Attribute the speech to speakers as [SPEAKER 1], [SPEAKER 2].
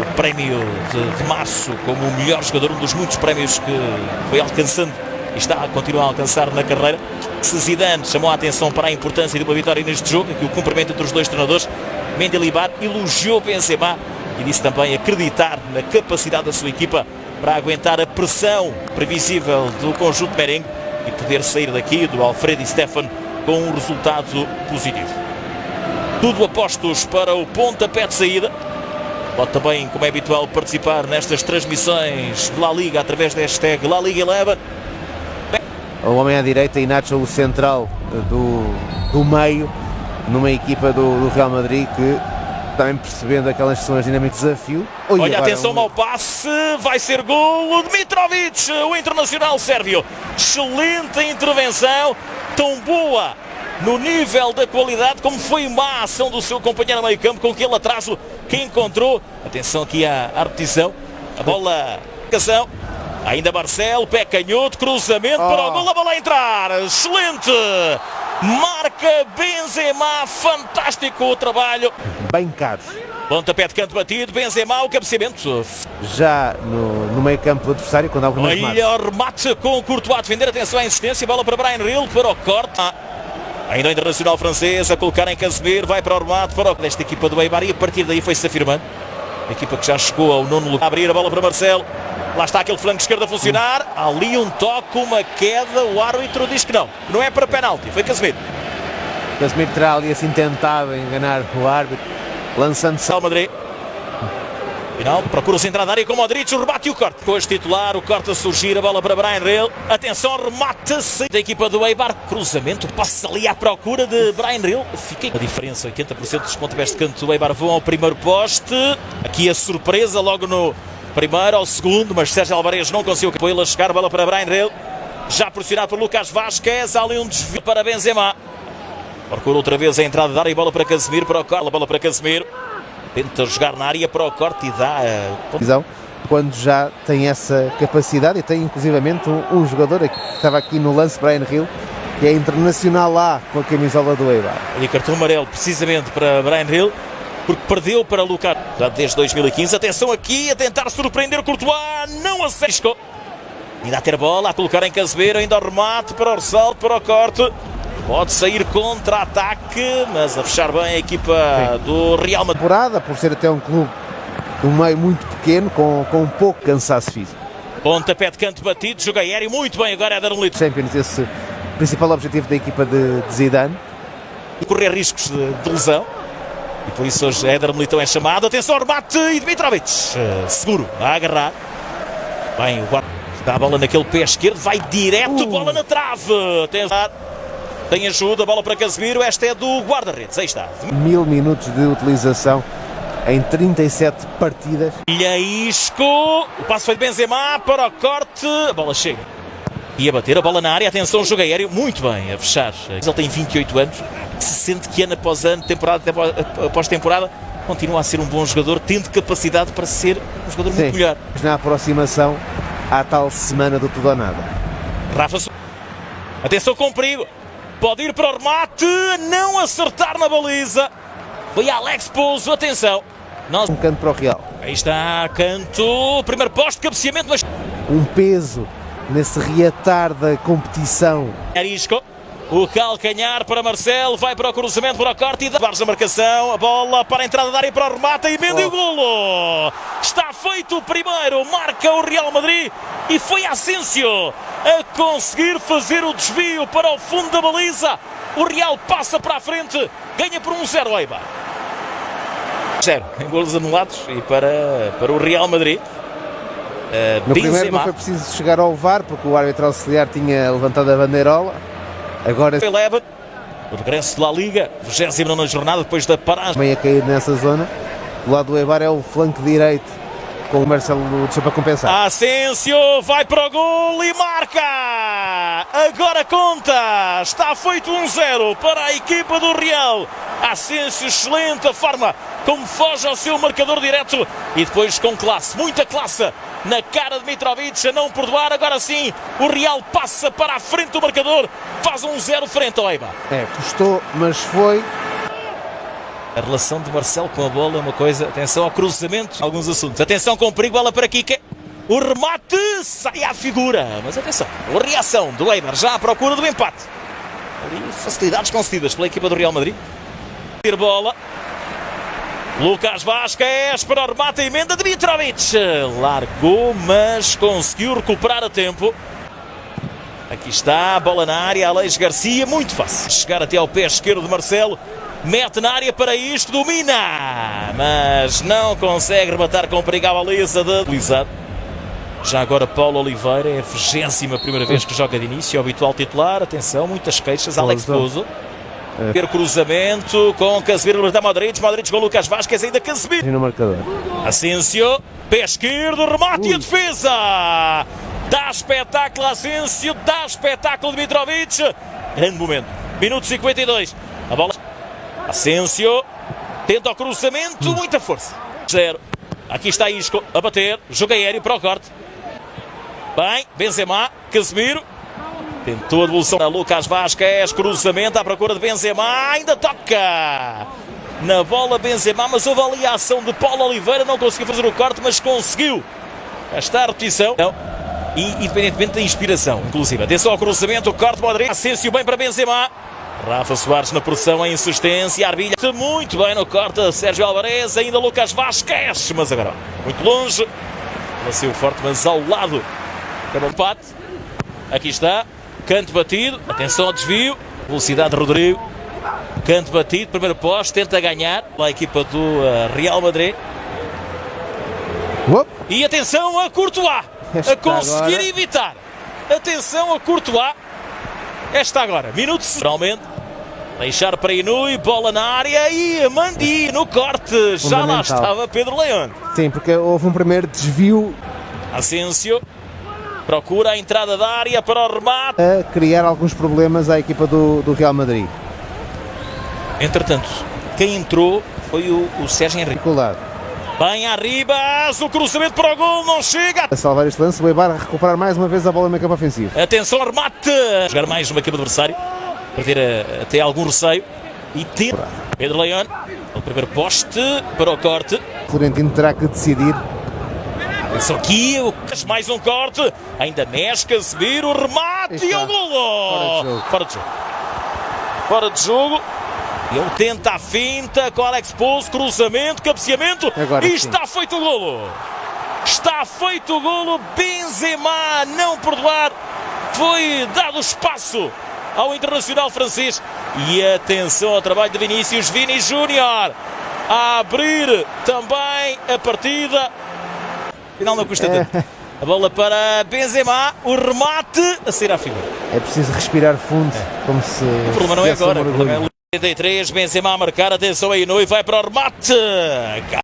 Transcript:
[SPEAKER 1] o prémio de março como o melhor jogador, um dos muitos prémios que foi alcançando e está a continuar a alcançar na carreira. Zidane chamou a atenção para a importância de uma vitória neste jogo, aqui o cumprimento entre os dois treinadores. Mendilibar elogiou Benzema e disse também acreditar na capacidade da sua equipa para aguentar a pressão previsível do conjunto merengue e poder sair daqui do Alfredo Di Stéfano com um resultado positivo. Tudo apostos para o pontapé de saída. Pode também, como é habitual, participar nestas transmissões de La Liga através da hashtag La Liga 11.
[SPEAKER 2] O homem à direita, Inácio, o central do meio, numa equipa do Real Madrid que, também percebendo aquelas questões de dinâmico desafio.
[SPEAKER 1] Olha, atenção ao passe, vai ser golo de Mitrovic, o internacional sérvio. Excelente intervenção, tão boa no nível da qualidade como foi má ação do seu companheiro no meio campo, com aquele atraso que encontrou. Atenção aqui à repetição, a bola, ainda Marcelo, pé canhoto, cruzamento para o golo, a bola a entrar, excelente, marca Benzema, fantástico o trabalho.
[SPEAKER 2] Bem caros.
[SPEAKER 1] Pontapé de canto batido, Benzema, o cabeceamento.
[SPEAKER 2] Já no meio campo do adversário, quando há algumas marcas.
[SPEAKER 1] Olha o remate com o Courtois a defender, atenção à insistência, bola para Bryan Gil, para o corte. Ainda o internacional francês a colocar em Casemiro, vai para o remate, para desta equipa do Eibar e a partir daí foi-se afirmando. A equipa que já chegou ao nono lugar. A abrir a bola para Marcelo. Lá está aquele flanco esquerdo a funcionar. Ali um toque, uma queda. O árbitro diz que não é para penalti. Foi Casemiro.
[SPEAKER 2] Casemiro terá ali assim tentado enganar o árbitro, lançando-se
[SPEAKER 1] ao Madrid. Final, procura o central da área com o Modric, o rebate e o corte. Depois titular, o corte a surgir, a bola para Bryan Gil. Atenção, remate-se da equipa do Eibar. Cruzamento, passa ali à procura de Bryan Gil. Fica a diferença, 80% dos pontapés de canto do Eibar vão ao primeiro poste. Aqui a surpresa, logo no primeiro ao segundo, mas Sérgio Alvarez não conseguiu apoiá-la a chegar. A bola para Bryan Gil, já pressionado por Lucas Vázquez. Há ali um desvio para Benzema. Procura outra vez a entrada da área e bola para Casemiro, para o corte. A bola para Casemiro. Tenta jogar na área para o corte e dá a...
[SPEAKER 2] Quando já tem essa capacidade e tem inclusivamente um jogador que estava aqui no lance, Bryan Gil, que é internacional lá com a camisola do Eibar.
[SPEAKER 1] E cartão amarelo precisamente para Bryan Gil, porque perdeu para Lucas já desde 2015. Atenção aqui a tentar surpreender o Courtois, não acertou. Ainda a ter bola, a colocar em Casemiro, ainda o remate para o ressalto, para o corte. Pode sair contra-ataque, mas a fechar bem a equipa do Real Madrid.
[SPEAKER 2] Temporada, por ser até um clube de um meio muito pequeno, com um pouco cansaço físico.
[SPEAKER 1] Pontapé de canto batido, jogo aéreo, muito bem agora é dar um litro.
[SPEAKER 2] Champions, esse principal objetivo da equipa de Zidane.
[SPEAKER 1] E correr riscos de lesão. E por isso hoje Éder Militão é chamado. Atenção ao remate e Mitrovic, seguro, a agarrar. Bem, o guarda dá a bola naquele pé esquerdo, vai direto, bola na trave. Tem ajuda, bola para Casemiro, esta é do guarda-redes, aí está.
[SPEAKER 2] 1000 minutos de utilização em 37 partidas.
[SPEAKER 1] E é Isco, o passo foi de Benzema para o corte, a bola chega. E a bater a bola na área, atenção, jogo aéreo, muito bem, a fechar. Ele tem 28 anos, se sente que ano após ano, temporada após temporada, continua a ser um bom jogador, tendo capacidade para ser um jogador muito melhor.
[SPEAKER 2] Na aproximação à tal semana do tudo ou nada.
[SPEAKER 1] Rafa, atenção com perigo. Pode ir para o remate, não acertar na baliza. Foi Alex Pouso, atenção.
[SPEAKER 2] Um canto para o Real.
[SPEAKER 1] Aí está, canto, primeiro posto, cabeceamento. Mas...
[SPEAKER 2] um peso nesse reatar da competição.
[SPEAKER 1] Isco, o calcanhar para Marcelo, vai para o cruzamento, para o corte e dá a marcação. A bola para a entrada da área, para o remate e Mendy o golo. Está feito o primeiro, marca o Real Madrid e foi Asensio a conseguir fazer o desvio para o fundo da baliza. O Real passa para a frente, ganha por 1-0 Eibar. 0 em golos anulados e para o Real Madrid.
[SPEAKER 2] No primeiro não foi preciso chegar ao VAR porque o árbitro auxiliar tinha levantado a bandeirola. Agora
[SPEAKER 1] o regresso de La Liga, 29ª jornada depois da paragem.
[SPEAKER 2] Também a cair nessa zona. Do lado do Eibar é o flanco direito com o Marcelo deixou para compensar.
[SPEAKER 1] Asensio vai para o gol e marca! Agora conta! Está feito 1-0 para a equipa do Real. Asensio, excelente a forma como foge ao seu marcador direto e depois com classe, muita classe na cara de Mitrovic a não perdoar. Agora sim, o Real passa para a frente do marcador, faz 1-0 frente ao Eibar.
[SPEAKER 2] Custou, mas foi.
[SPEAKER 1] A relação de Marcelo com a bola é uma coisa. Atenção ao cruzamento, alguns assuntos. Atenção com perigo, bola para Kike. O remate sai à figura. Mas atenção, a reação do Eibar já à procura do empate. Ali facilidades concedidas pela equipa do Real Madrid. Ter bola. Lucas Vázquez para o remate, a emenda de Mitrovic. Largou, mas conseguiu recuperar a tempo. Aqui está, a bola na área, Aleix Garcia, muito fácil. Chegar até ao pé esquerdo de Marcelo. Mete na área para isto, domina. Mas não consegue rematar com perigo a baliza de utilizado. Já agora Paulo Oliveira, é a 21ª vez que joga de início, é o habitual titular. Atenção, muitas queixas, Alex Pouso. Ver cruzamento com Casemiro, libertar Modric com Lucas Vázquez, ainda Casemiro.
[SPEAKER 2] No marcador.
[SPEAKER 1] Asensio, pé esquerdo, remate e a defesa. Dá espetáculo Asensio, dá espetáculo Mitrovic. Grande momento. Minuto 52. A bola. Asensio, tenta o cruzamento, muita força. 0. Aqui está Isco a bater, jogo aéreo para o corte. Bem, Benzema, Casemiro. Tentou a devolução a Lucas Vázquez, cruzamento à procura de Benzema, ainda toca na bola Benzema, mas houve ali a ação de Paulo Oliveira, não conseguiu fazer o corte, mas conseguiu. Esta repetição, não. E independentemente da inspiração, inclusive. Atenção ao cruzamento, o corte, Modric, Asensio bem para Benzema. Rafa Soares na pressão, a insistência, Arbilha muito bem no corte, Sérgio Alvarez, ainda Lucas Vázquez, mas agora muito longe. Nasceu forte, mas ao lado. Acabou o empate. Aqui está. Canto batido, atenção ao desvio, velocidade de Rodrigo, canto batido, primeiro poste, tenta ganhar a equipa do Real Madrid. E atenção a Courtois, a conseguir agora evitar. Atenção a Courtois, esta agora, minuto finalmente, deixar para Inui, bola na área e Mandi no corte, já lá estava Pedro Leão.
[SPEAKER 2] Sim, porque houve um primeiro desvio.
[SPEAKER 1] Asensio. Procura a entrada da área para o remate.
[SPEAKER 2] A criar alguns problemas à equipa do Real Madrid.
[SPEAKER 1] Entretanto, quem entrou foi o Sérgio Henrique. Bem Arribas, o cruzamento para o gol, não chega.
[SPEAKER 2] A salvar este lance, o Eibar a recuperar mais uma vez a bola no meio campo ofensivo.
[SPEAKER 1] Atenção ao remate. Jogar mais uma equipa adversário, para ter até algum receio. E ter Pedro Leão, o primeiro poste para o corte.
[SPEAKER 2] O Florentino terá que decidir.
[SPEAKER 1] Atenção aqui, mais um corte, ainda Mesca, subir o remate e o golo! Fora de jogo. Fora de jogo. Ele tenta a finta com Alex Pouso, cruzamento, cabeceamento.
[SPEAKER 2] Agora
[SPEAKER 1] e
[SPEAKER 2] sim.
[SPEAKER 1] Está feito o golo. Está feito o golo. Benzema não perdoar. Foi dado espaço ao internacional francês. E atenção ao trabalho de Vinícius Júnior a abrir também a partida. Final não custa tanto. A bola para Benzema, o remate a sair à figura.
[SPEAKER 2] É preciso respirar fundo, como se...
[SPEAKER 1] O problema não é agora, o problema é 83, Benzema a marcar, atenção aí, Inui vai para o remate.